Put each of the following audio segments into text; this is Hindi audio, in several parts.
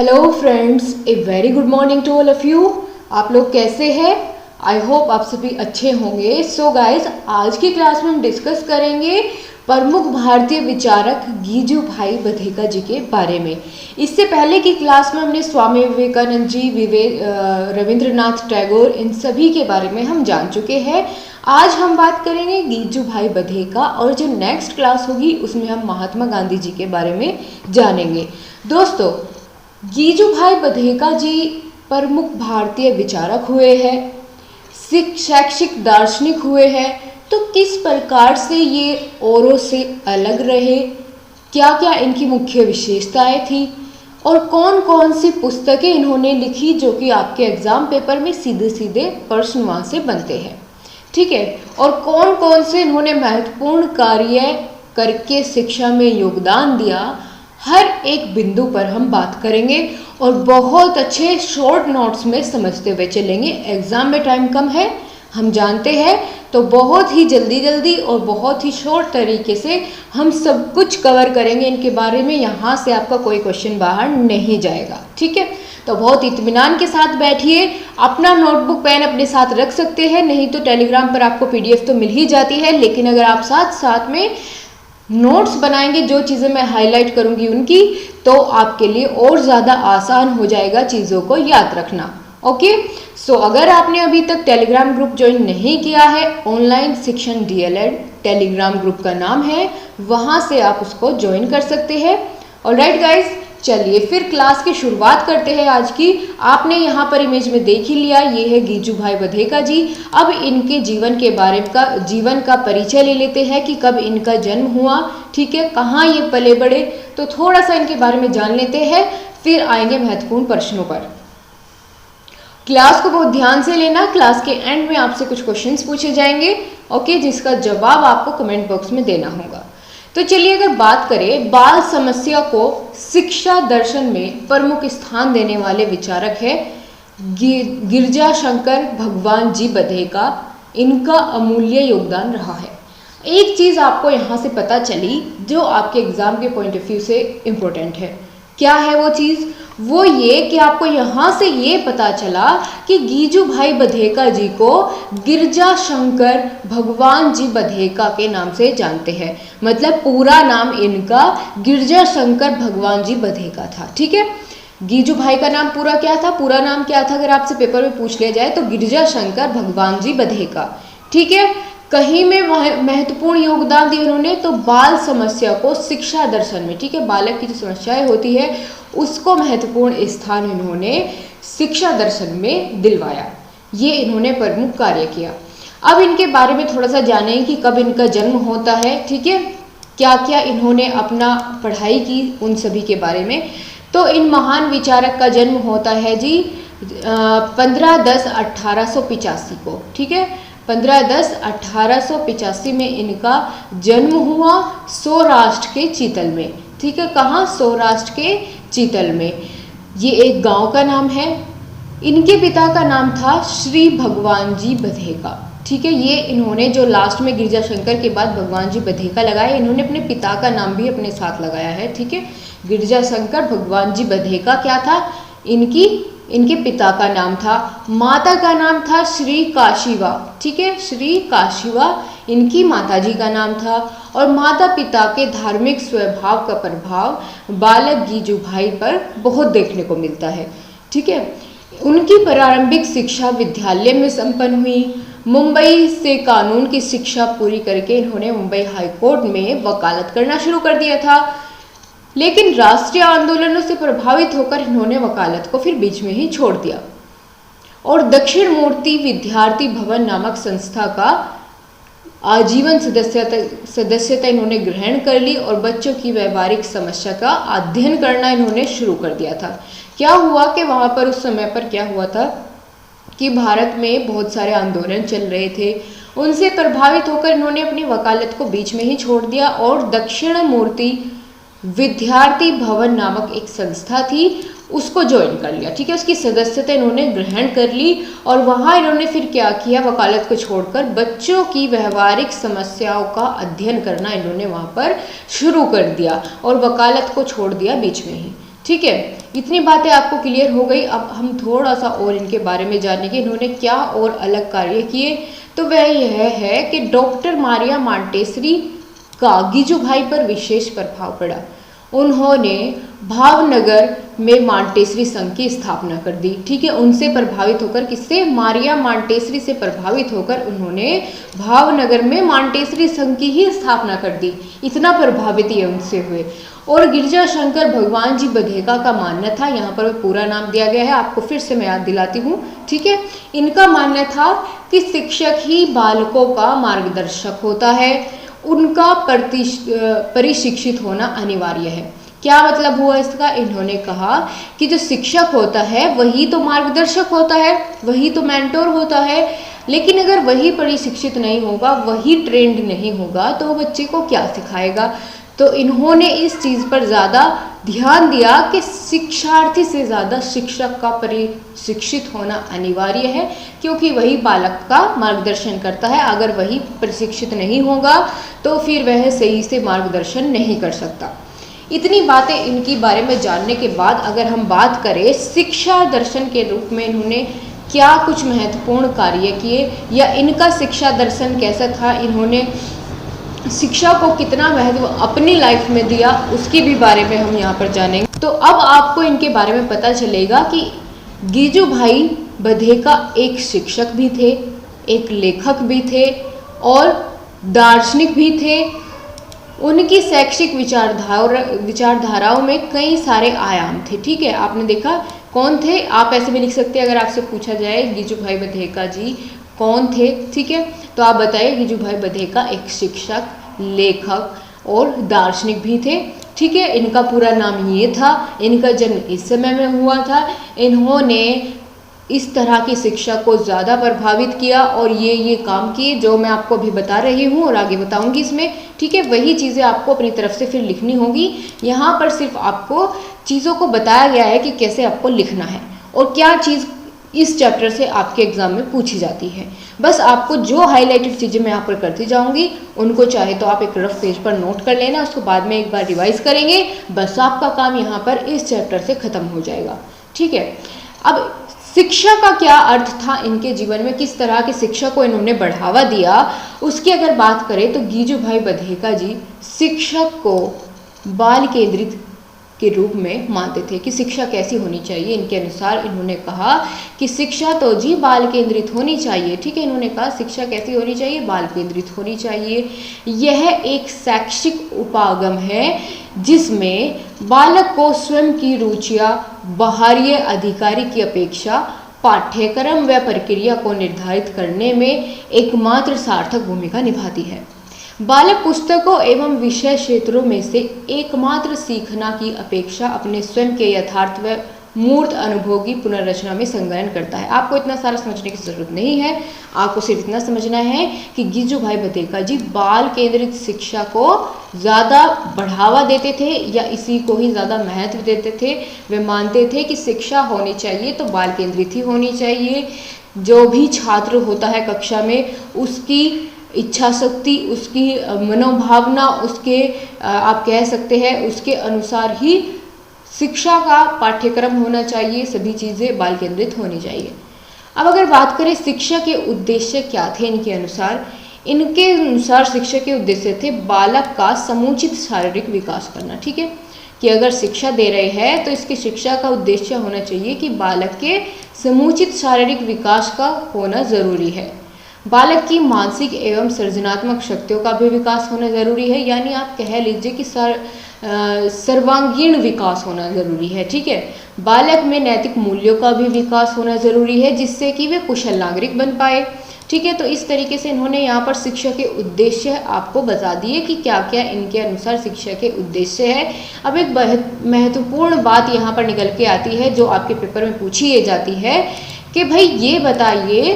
Hello friends, a very good morning to all of you. आप लोग कैसे हैं? आई होप आप सभी अच्छे होंगे। सो गाइज, आज की क्लास में हम डिस्कस करेंगे प्रमुख भारतीय विचारक गीजू भाई बधेका जी के बारे में। इससे पहले की क्लास में हमने स्वामी विवेकानंद जी, रविंद्रनाथ टैगोर, इन सभी के बारे में हम जान चुके हैं। आज हम बात करेंगे गीजू भाई बधेका, और जो नेक्स्ट क्लास होगी उसमें हम महात्मा गांधी जी के बारे में जानेंगे। दोस्तों, गीजू भाई बधेका जी प्रमुख भारतीय विचारक हुए हैं, शैक्षिक दार्शनिक हुए हैं। तो किस प्रकार से ये औरों से अलग रहे, क्या क्या इनकी मुख्य विशेषताएं थी, और कौन कौन सी पुस्तकें इन्होंने लिखी जो कि आपके एग्जाम पेपर में सीधे सीधे प्रश्न वहाँ से बनते हैं। ठीक है, और कौन कौन से इन्होंने महत्वपूर्ण कार्य करके शिक्षा में योगदान दिया, हर एक बिंदु पर हम बात करेंगे और बहुत अच्छे शॉर्ट नोट्स में समझते हुए चलेंगे। एग्जाम में टाइम कम है, हम जानते हैं, तो बहुत ही जल्दी और बहुत ही शॉर्ट तरीके से हम सब कुछ कवर करेंगे इनके बारे में। यहाँ से आपका कोई क्वेश्चन बाहर नहीं जाएगा। ठीक है, तो बहुत इत्मीनान के साथ बैठिए। अपना नोटबुक पेन अपने साथ रख सकते हैं, नहीं तो टेलीग्राम पर आपको PDF तो मिल ही जाती है, लेकिन अगर आप साथ साथ में नोट्स बनाएंगे, जो चीज़ें मैं हाईलाइट करूंगी उनकी, तो आपके लिए और ज़्यादा आसान हो जाएगा चीज़ों को याद रखना। ओके, सो अगर आपने अभी तक टेलीग्राम ग्रुप ज्वाइन नहीं किया है, ऑनलाइन शिक्षण DLED टेलीग्राम ग्रुप का नाम है, वहाँ से आप उसको ज्वाइन कर सकते हैं। ऑलराइट गाइज, चलिए फिर क्लास की शुरुआत करते हैं आज की। आपने यहाँ पर इमेज में देख ही लिया, ये है गीजू भाई बधेका जी। अब इनके जीवन का परिचय ले लेते हैं कि कब इनका जन्म हुआ, ठीक है, कहाँ ये पले बड़े, तो थोड़ा सा इनके बारे में जान लेते हैं, फिर आएंगे महत्वपूर्ण प्रश्नों पर। क्लास को बहुत ध्यान से लेना, क्लास के एंड में आपसे कुछ क्वेश्चंस पूछे जाएंगे, ओके, जिसका जवाब आपको कमेंट बॉक्स में देना होगा। तो चलिए, अगर बात करें, बाल समस्या को शिक्षा दर्शन में प्रमुख स्थान देने वाले विचारक है गिरजा शंकर भगवान जी बधेका। इनका अमूल्य योगदान रहा है। एक चीज़ आपको यहाँ से पता चली जो आपके एग्जाम के पॉइंट ऑफ व्यू से इम्पोर्टेंट है। क्या है वो चीज़? वो ये कि आपको यहाँ से ये पता चला कि गीजू भाई बधेका जी को गिरजा शंकर भगवान जी बधेका के नाम से जानते हैं। मतलब पूरा नाम इनका गिरजा शंकर भगवान जी बधेका था। ठीक है, गीजू भाई का नाम पूरा क्या था? पूरा नाम क्या था? अगर आपसे पेपर में पूछ लिया जाए तो गिरजा शंकर भगवान जी बधेका। ठीक है, कहीं में महत्वपूर्ण योगदान दिया उन्होंने, तो बाल समस्या को शिक्षा दर्शन में, ठीक है, बालक की जो समस्याएं होती है उसको महत्वपूर्ण स्थान इन्होंने शिक्षा दर्शन में दिलवाया। ये इन्होंने प्रमुख कार्य किया। अब इनके बारे में थोड़ा सा जानें कि कब इनका जन्म होता है, ठीक है, क्या क्या इन्होंने अपना पढ़ाई की, उन सभी के बारे में। तो इन महान विचारक का जन्म होता है जी 15/10/1885 को। ठीक है, 15/10/1885 में इनका जन्म हुआ सौराष्ट्र के चीतल में। ठीक है, कहाँ? सौराष्ट्र के चीतल में। ये एक गांव का नाम है। इनके पिता का नाम था श्री भगवान जी बधेका। ठीक है, ये इन्होंने जो लास्ट में गिरजा शंकर के बाद भगवान जी बधेका लगाया, इन्होंने अपने पिता का नाम भी अपने साथ लगाया है। ठीक है, गिरजा शंकर भगवान जी बधेका क्या था? इनके पिता का नाम था। माता का नाम था श्री काशीवा। ठीक है, श्री काशीवा इनकी माताजी का नाम था। और माता पिता के धार्मिक स्वभाव का प्रभाव बालक गीजू भाई पर बहुत देखने को मिलता है। ठीक है, उनकी प्रारंभिक शिक्षा विद्यालय में संपन्न हुई। मुंबई से कानून की शिक्षा पूरी करके इन्होंने मुंबई हाई कोर्ट में वकालत करना शुरू कर दिया था, लेकिन राष्ट्रीय आंदोलनों से प्रभावित होकर इन्होंने वकालत को फिर बीच में ही छोड़ दिया और दक्षिण मूर्ति विद्यार्थी भवन नामक संस्था का आजीवन सदस्यता इन्होंने ग्रहण कर ली और बच्चों की व्यवहारिक समस्या का अध्ययन करना इन्होंने शुरू कर दिया था। क्या हुआ कि वहाँ पर उस समय पर क्या हुआ था कि भारत में बहुत सारे आंदोलन चल रहे थे, उनसे प्रभावित होकर इन्होंने अपनी वकालत को बीच में ही छोड़ दिया और दक्षिण मूर्ति विद्यार्थी भवन नामक एक संस्था थी, उसको ज्वाइन कर लिया। ठीक है, उसकी सदस्यता इन्होंने ग्रहण कर ली और वहाँ इन्होंने फिर क्या किया? वकालत को छोड़कर बच्चों की व्यवहारिक समस्याओं का अध्ययन करना इन्होंने वहाँ पर शुरू कर दिया और वकालत को छोड़ दिया बीच में ही। ठीक है, इतनी बातें आपको क्लियर हो गई। अब हम थोड़ा सा और इनके बारे में जानेंगे, इन्होंने क्या और अलग कार्य किए। तो वह यह है कि डॉक्टर मारिया मॉन्टेसरी का गिजुभाई पर विशेष प्रभाव पड़ा। उन्होंने भावनगर में मॉन्टेसरी संघ की स्थापना कर दी। ठीक है, उनसे प्रभावित होकर, किससे? मारिया मॉन्टेसरी से प्रभावित होकर उन्होंने भावनगर में मॉन्टेसरी संघ की ही स्थापना कर दी। इतना प्रभावित ये उनसे हुए। और गिरजा शंकर भगवान जी बधेका का मानना था, यहाँ पर पूरा नाम दिया गया है, आपको फिर से मैं याद दिलाती हूँ। ठीक है, इनका मानना था कि शिक्षक ही बालकों का मार्गदर्शक होता है, उनका परिशिक्षित होना अनिवार्य है। क्या मतलब हुआ इसका? इन्होंने कहा कि जो शिक्षक होता है वही तो मार्गदर्शक होता है, वही तो मेंटोर होता है, लेकिन अगर वही परिशिक्षित नहीं होगा, वही ट्रेंड नहीं होगा, तो वो बच्चे को क्या सिखाएगा। तो इन्होंने इस चीज़ पर ज़्यादा ध्यान दिया कि शिक्षार्थी से ज़्यादा शिक्षक का प्रशिक्षित होना अनिवार्य है, क्योंकि वही बालक का मार्गदर्शन करता है। अगर वही प्रशिक्षित नहीं होगा तो फिर वह सही से मार्गदर्शन नहीं कर सकता। इतनी बातें इनके बारे में जानने के बाद अगर हम बात करें शिक्षा दर्शन के रूप में इन्होंने क्या कुछ महत्वपूर्ण कार्य किए, या इनका शिक्षा दर्शन कैसा था, इन्होंने शिक्षा को कितना महत्व अपनी लाइफ में दिया, उसके भी बारे में हम यहाँ पर जानेंगे। तो अब आपको इनके बारे में पता चलेगा कि गिजुभाई बधेका एक शिक्षक भी थे, एक लेखक भी थे और दार्शनिक भी थे। उनकी शैक्षिक विचारधाराओं में कई सारे आयाम थे। ठीक है, आपने देखा कौन थे, आप ऐसे भी लिख सकते हैं। अगर आपसे पूछा जाए गिजुभाई बधेका जी कौन थे, ठीक है, तो आप बताइए गिजुभाई बधेका एक शिक्षक, लेखक और दार्शनिक भी थे। ठीक है, इनका पूरा नाम ये था, इनका जन्म इस समय में हुआ था। इन्होंने इस तरह की शिक्षा को ज़्यादा प्रभावित किया और ये काम किए जो मैं आपको अभी बता रही हूँ और आगे बताऊँगी इसमें। ठीक है, वही चीज़ें आपको अपनी तरफ से फिर लिखनी होगी। यहाँ पर सिर्फ आपको चीज़ों को बताया गया है कि कैसे आपको लिखना है और क्या चीज़ इस चैप्टर से आपके एग्जाम में पूछी जाती है। बस आपको जो हाईलाइटेड चीज़ें मैं यहाँ पर करती जाऊँगी उनको चाहे तो आप एक रफ पेज पर नोट कर लेना, उसको बाद में एक बार रिवाइज करेंगे, बस आपका काम यहाँ पर इस चैप्टर से ख़त्म हो जाएगा। ठीक है, अब शिक्षा का क्या अर्थ था इनके जीवन में, किस तरह की शिक्षा को इन्होंने बढ़ावा दिया, उसकी अगर बात करें तो गिजुभाई बधेका जी शिक्षक को बाल केंद्रित के रूप में मानते थे कि शिक्षा कैसी होनी चाहिए। इनके अनुसार इन्होंने कहा कि शिक्षा तो जी बाल केंद्रित होनी चाहिए। ठीक है, इन्होंने कहा शिक्षा कैसी होनी चाहिए, बाल केंद्रित होनी चाहिए। यह एक शैक्षिक उपागम है जिसमें बालक को स्वयं की रुचियाँ बाहरी अधिकारी की अपेक्षा पाठ्यक्रम व प्रक्रिया को निर्धारित करने में एकमात्र सार्थक भूमिका निभाती है। बालक पुस्तकों एवं विषय क्षेत्रों में से एकमात्र सीखना की अपेक्षा अपने स्वयं के यथार्थ व मूर्त अनुभव की पुनर्रचना में संलग्न करता है। आपको इतना सारा समझने की जरूरत नहीं है, आपको सिर्फ इतना समझना है कि गिजुभाई बधेका जी बाल केंद्रित शिक्षा को ज़्यादा बढ़ावा देते थे या इसी को ही ज़्यादा महत्व देते थे। वे मानते थे कि शिक्षा होनी चाहिए तो बाल केंद्रित ही होनी चाहिए। जो भी छात्र होता है कक्षा में उसकी इच्छा शक्ति, उसकी मनोभावना, उसके आप कह सकते हैं उसके अनुसार ही शिक्षा का पाठ्यक्रम होना चाहिए, सभी चीज़ें बाल केंद्रित होनी चाहिए। अब अगर बात करें शिक्षा के उद्देश्य क्या थे इनके अनुसार शिक्षा के उद्देश्य थे बालक का समुचित शारीरिक विकास करना। ठीक है, कि अगर शिक्षा दे रहे हैं तो इसकी शिक्षा का उद्देश्य होना चाहिए कि बालक के समुचित शारीरिक विकास का होना ज़रूरी है। बालक की मानसिक एवं सृजनात्मक शक्तियों का भी विकास होना ज़रूरी है, यानी आप कह लीजिए कि सर्वांगीण विकास होना ज़रूरी है। ठीक है, बालक में नैतिक मूल्यों का भी विकास होना ज़रूरी है जिससे कि वे कुशल नागरिक बन पाए। ठीक है, तो इस तरीके से इन्होंने यहाँ पर शिक्षा के उद्देश्य आपको बता दिए कि क्या क्या इनके अनुसार शिक्षा के उद्देश्य है। अब एक महत्वपूर्ण बात यहाँ पर निकल के आती है जो आपके पेपर में पूछी जाती है कि भाई ये बताइए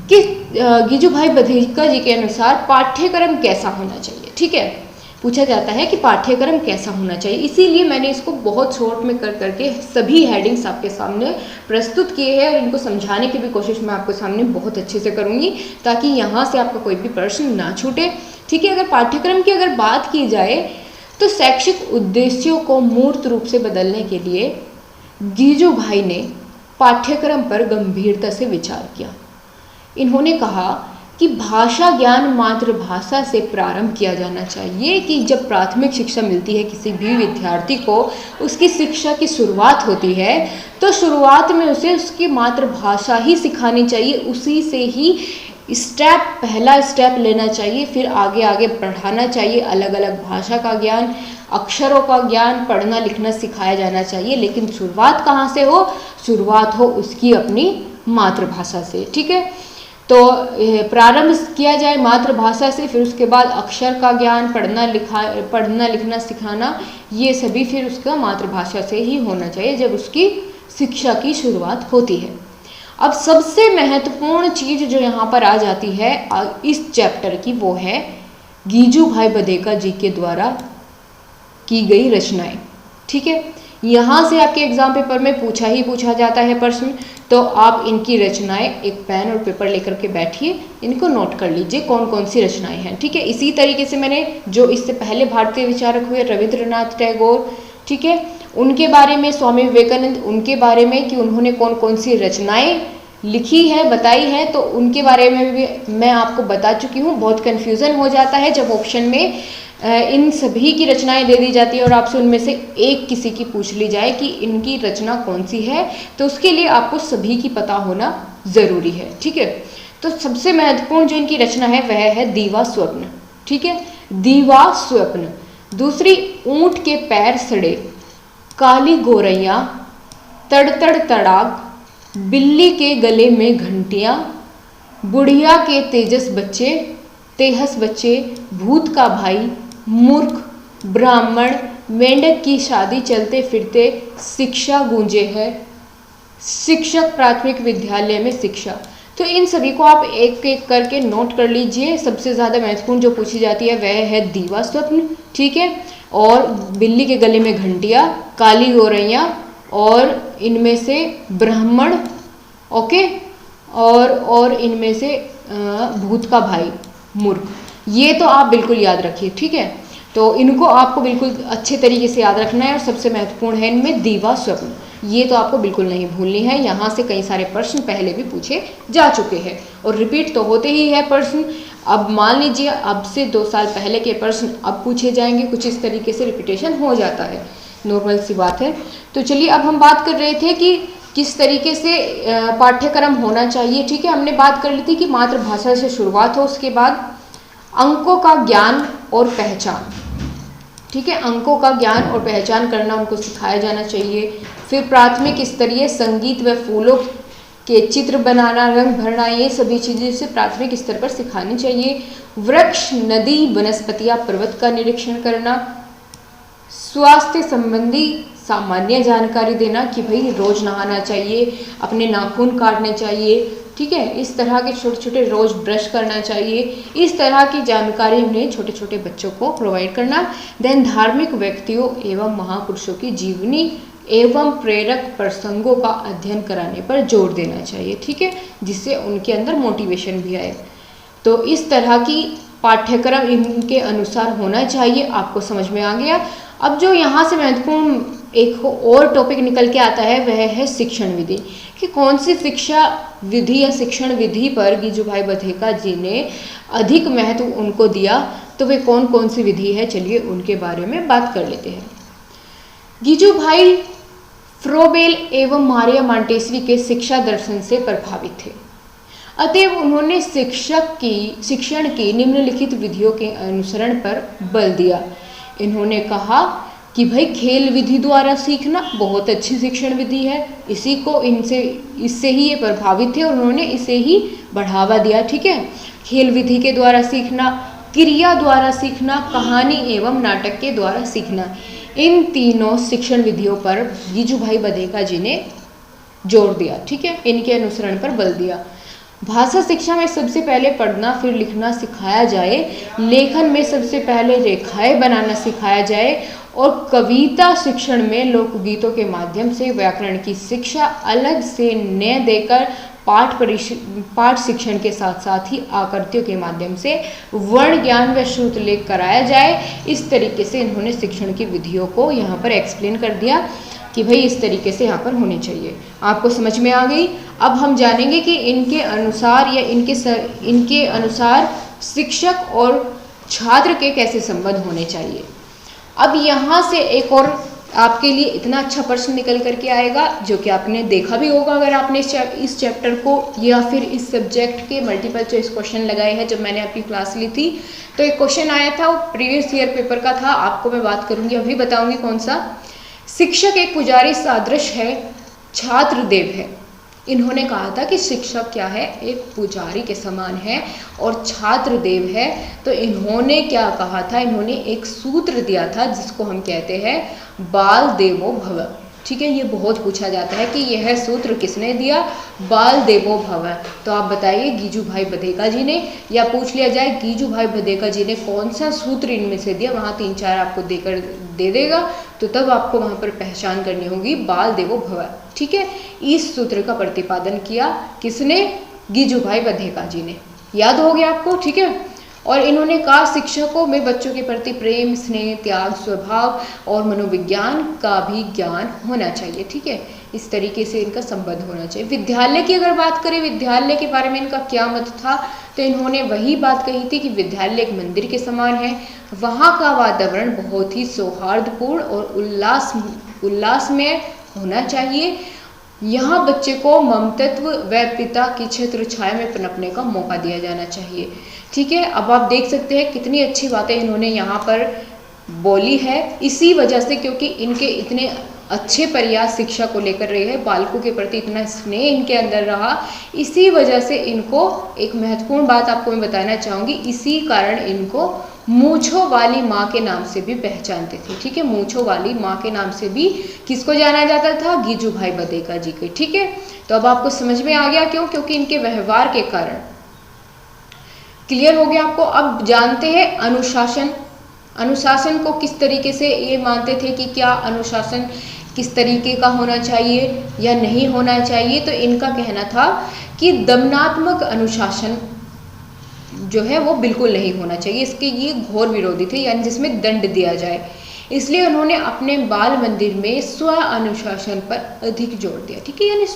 कि गिजुभाई बधेका जी के अनुसार पाठ्यक्रम कैसा होना चाहिए। ठीक है, पूछा जाता है कि पाठ्यक्रम कैसा होना चाहिए, इसीलिए मैंने इसको बहुत शॉर्ट में कर करके सभी हेडिंग्स आपके सामने प्रस्तुत किए हैं और इनको समझाने की भी कोशिश मैं आपके सामने बहुत अच्छे से करूँगी ताकि यहाँ से आपका कोई भी प्रश्न ना छूटे। ठीक है, अगर पाठ्यक्रम की अगर बात की जाए तो शैक्षिक उद्देश्यों को मूर्त रूप से बदलने के लिए गीजूभाई ने पाठ्यक्रम पर गंभीरता से विचार किया। इन्होंने कहा कि भाषा ज्ञान मातृभाषा से प्रारंभ किया जाना चाहिए, कि जब प्राथमिक शिक्षा मिलती है किसी भी विद्यार्थी को, उसकी शिक्षा की शुरुआत होती है, तो शुरुआत में उसे उसकी मातृभाषा ही सिखानी चाहिए, उसी से ही पहला स्टेप लेना चाहिए, फिर आगे आगे बढ़ाना चाहिए। अलग अलग भाषा का ज्ञान, अक्षरों का ज्ञान, पढ़ना लिखना सिखाया जाना चाहिए, लेकिन शुरुआत कहाँ से हो? शुरुआत हो उसकी अपनी मातृभाषा से। ठीक है, तो प्रारंभ किया जाए मातृभाषा से, फिर उसके बाद अक्षर का ज्ञान, पढ़ना लिखना सिखाना, ये सभी फिर उसका मातृभाषा से ही होना चाहिए जब उसकी शिक्षा की शुरुआत होती है। अब सबसे महत्वपूर्ण चीज़ जो यहाँ पर आ जाती है इस चैप्टर की, वो है गीजूभाई बधेका जी के द्वारा की गई रचनाएं। ठीक है, यहाँ से आपके एग्जाम पेपर में पूछा जाता है प्रश्न, तो आप इनकी रचनाएं एक पेन और पेपर लेकर के बैठिए, इनको नोट कर लीजिए कौन कौन सी रचनाएं हैं। ठीक है, इसी तरीके से मैंने जो इससे पहले भारतीय विचारक हुए रविंद्रनाथ टैगोर, ठीक है, उनके बारे में, स्वामी विवेकानंद, उनके बारे में कि उन्होंने कौन कौन सी रचनाएं लिखी है, बताई है, तो उनके बारे में भी मैं आपको बता चुकी हूँ। बहुत कन्फ्यूज़न हो जाता है जब ऑप्शन में इन सभी की रचनाएं दे दी जाती है और आपसे उनमें से एक किसी की पूछ ली जाए कि इनकी रचना कौन सी है, तो उसके लिए आपको सभी की पता होना ज़रूरी है। ठीक है, तो सबसे महत्वपूर्ण जो इनकी रचना है वह है दीवा स्वप्न। ठीक है, दीवा स्वप्न। दूसरी, ऊंट के पैर सड़े, काली गोरैया, तड़तड़ तड़ाक, बिल्ली के गले में घंटियाँ, बुढ़िया के तेहस बच्चे, भूत का भाई, मूर्ख, ब्राह्मण, मेंढक की शादी, चलते फिरते शिक्षा गूंजे है, शिक्षक प्राथमिक विद्यालय में शिक्षा। तो इन सभी को आप एक एक करके नोट कर लीजिए। सबसे ज़्यादा महत्वपूर्ण जो पूछी जाती है वह है दीवा स्वप्न। ठीक है, और बिल्ली के गले में घंटियाँ, काली गोरैया, और इनमें से ब्राह्मण, ओके, और इनमें से भूत का भाई, मूर्ख। ये तो आप बिल्कुल याद रखिए। ठीक है, तो इनको आपको बिल्कुल अच्छे तरीके से याद रखना है। और सबसे महत्वपूर्ण है इनमें दीवा स्वप्न, ये तो आपको बिल्कुल नहीं भूलनी है। यहाँ से कई सारे प्रश्न पहले भी पूछे जा चुके हैं और रिपीट तो होते ही है प्रश्न। अब मान लीजिए अब से 2 साल पहले के प्रश्न अब पूछे जाएंगे, कुछ इस तरीके से रिपीटेशन हो जाता है, नॉर्मल सी बात है। तो चलिए, अब हम बात कर रहे थे कि किस तरीके से पाठ्यक्रम होना चाहिए। ठीक है, हमने बात कर ली थी कि मातृभाषा से शुरुआत हो, उसके बाद अंकों का ज्ञान और पहचान। ठीक है, अंकों का ज्ञान और पहचान करना उनको सिखाया जाना चाहिए। फिर प्राथमिक स्तरीय संगीत व फूलों के चित्र बनाना, रंग भरना, ये सभी चीज़ें से प्राथमिक स्तर पर सिखानी चाहिए। वृक्ष, नदी, वनस्पतियाँ, पर्वत का निरीक्षण करना, स्वास्थ्य संबंधी सामान्य जानकारी देना कि भाई रोज नहाना चाहिए, अपने नाखून काटने चाहिए। ठीक है, इस तरह के छोटे छोटे, रोज ब्रश करना चाहिए, इस तरह की जानकारी उन्हें छोटे छोटे बच्चों को प्रोवाइड करना। देन धार्मिक व्यक्तियों एवं महापुरुषों की जीवनी एवं प्रेरक प्रसंगों का अध्ययन कराने पर जोर देना चाहिए। ठीक है, जिससे उनके अंदर मोटिवेशन भी आए। तो इस तरह की पाठ्यक्रम इनके अनुसार होना चाहिए। आपको समझ में आ गया। अब जो यहाँ से महत्वपूर्ण एक और टॉपिक निकल के आता है वह है शिक्षण विधि, कि कौन सी शिक्षा विधि या शिक्षण विधि पर गीजूभाई बधेका जी ने अधिक महत्व उनको दिया, तो वे कौन कौन सी विधि है, चलिए उनके बारे में बात कर लेते हैं। गीजूभाई फ्रोबेल एवं मारिया मॉन्टेसरी के शिक्षा दर्शन से प्रभावित थे, अतएव उन्होंने शिक्षण की निम्नलिखित विधियों के अनुसरण पर बल दिया। इन्होंने कहा कि भाई खेल विधि द्वारा सीखना बहुत अच्छी शिक्षण विधि है, इससे ही ये प्रभावित थे और उन्होंने इसे ही बढ़ावा दिया। ठीक है, खेल विधि के द्वारा सीखना, क्रिया द्वारा सीखना, कहानी एवं नाटक के द्वारा सीखना, इन तीनों शिक्षण विधियों पर गीजूभाई बधेका जी ने जोर दिया। ठीक है, इनके अनुसरण पर बल दिया। भाषा शिक्षा में सबसे पहले पढ़ना फिर लिखना सिखाया जाए, लेखन में सबसे पहले रेखाएं बनाना सिखाया जाए और कविता शिक्षण में लोकगीतों के माध्यम से व्याकरण की शिक्षा अलग से न देकर पाठ शिक्षण के साथ साथ ही आकृतियों के माध्यम से वर्ण ज्ञान व श्रुतलेख कराया जाए। इस तरीके से इन्होंने शिक्षण की विधियों को यहाँ पर एक्सप्लेन कर दिया कि भाई इस तरीके से यहाँ पर होने चाहिए। आपको समझ में आ गई। अब हम जानेंगे कि इनके अनुसार या इनके अनुसार शिक्षक और छात्र के कैसे संबंध होने चाहिए। अब यहाँ से एक और आपके लिए इतना अच्छा प्रश्न निकल करके आएगा जो कि आपने देखा भी होगा अगर आपने इस चैप्टर को या फिर इस सब्जेक्ट के मल्टीपल चॉइस क्वेश्चन लगाए हैं। जब मैंने आपकी क्लास ली थी तो एक क्वेश्चन आया था, वो प्रीवियस ईयर पेपर का था। आपको मैं बात करूंगी, अभी बताऊंगी कौन सा। शिक्षक एक पुजारी सादृश है, छात्र देव है। इन्होंने कहा था कि शिक्षक क्या है, एक पुजारी के समान है और छात्र देव है। तो इन्होंने क्या कहा था, इन्होंने एक सूत्र दिया था जिसको हम कहते हैं बाल देवो भव। ठीक है, ये बहुत पूछा जाता है कि यह सूत्र किसने दिया, बाल देवो भव। तो आप बताइए गीजू भाई बधेका जी ने, या पूछ लिया जाए गीजू भाई बधेका जी ने कौन सा सूत्र इनमें से दिया, वहाँ 3-4 आपको देकर दे देगा तो तब आपको वहाँ पर पहचान करनी होगी बाल देवो भव। ठीक है, इस सूत्र का प्रतिपादन किया किसने, गीजू भाई बधेका जी ने। याद हो गया आपको। ठीक है, और इन्होंने कहा शिक्षकों में बच्चों के प्रति प्रेम, स्नेह, त्याग, स्वभाव और मनोविज्ञान का भी ज्ञान होना चाहिए। ठीक है, इस तरीके से इनका संबंध होना चाहिए। विद्यालय की अगर बात करें, विद्यालय के बारे में इनका क्या मत था, तो इन्होंने वही बात कही थी कि विद्यालय एक मंदिर के समान है। वहाँ का वातावरण बहुत ही सौहार्दपूर्ण और उल्लासमय होना चाहिए। यहाँ बच्चे को ममतत्व व पिता की छत्र छाया में पनपने का मौका दिया जाना चाहिए। ठीक है, अब आप देख सकते हैं कितनी अच्छी बातें इन्होंने यहाँ पर बोली है। इसी वजह से, क्योंकि इनके इतने अच्छे प्रयास शिक्षा को लेकर रहे हैं, बालकों के प्रति इतना स्नेह इनके अंदर रहा, इसी वजह से इनको एक महत्वपूर्ण बात आपको मैं बताना चाहूँगी, इसी कारण इनको मूंछों वाली माँ के नाम से भी पहचानते थे। ठीक है, मूंछों वाली माँ के नाम से भी किसको जाना जाता था, गीजू भाई बधेका जी को। ठीक है, तो अब आपको समझ में आ गया क्यों, क्योंकि इनके व्यवहार के कारण। क्लियर हो गया आपको। अब जानते हैं अनुशासन। अनुशासन को किस तरीके से ये मानते थे कि क्या अनुशासन किस तरीके का होना चाहिए या नहीं होना चाहिए। तो इनका कहना था कि दमनात्मक अनुशासन जो है वो बिल्कुल नहीं होना चाहिए, इसके ये घोर विरोधी थे, यानी जिसमें दंड दिया जाए। इसलिए उन्होंने अपने बाल मंदिर में स्व अनुशासन पर अधिक जोर दिया। ठीक है, यानी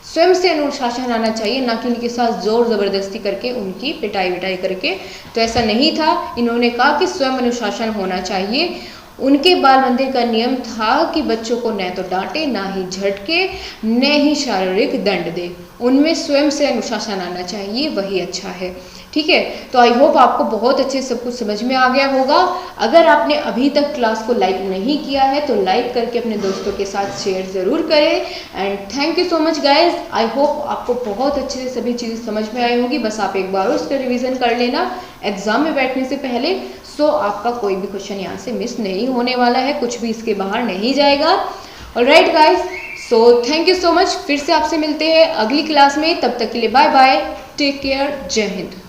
स्वयं से अनुशासन आना चाहिए, ना कि उनके साथ जोर जबरदस्ती करके उनकी पिटाई करके। तो ऐसा नहीं था, इन्होंने कहा कि स्वयं अनुशासन होना चाहिए। उनके बाल मंदिर का नियम था कि बच्चों को न तो डांटे, ना ही झटके, न ही शारीरिक दंड दे। उनमें स्वयं से अनुशासन आना चाहिए, वही अच्छा है। ठीक है, तो आई होप आपको बहुत अच्छे सब कुछ समझ में आ गया होगा। अगर आपने अभी तक क्लास को लाइक नहीं किया है तो लाइक करके अपने दोस्तों के साथ शेयर ज़रूर करें। And thank you so much guys. I hope आपको बहुत अच्छे से सभी चीज़ें समझ में आई होगी। बस आप एक बार उसका रिवीजन कर लेना एग्जाम में बैठने से पहले, सो आपका कोई भी क्वेश्चन यहाँ से मिस नहीं होने वाला है, कुछ भी इसके बाहर नहीं जाएगा। Alright guys, so thank you so much. फिर से आपसे मिलते हैं अगली क्लास में, तब तक के लिए बाय बाय, टेक केयर, जय हिंद।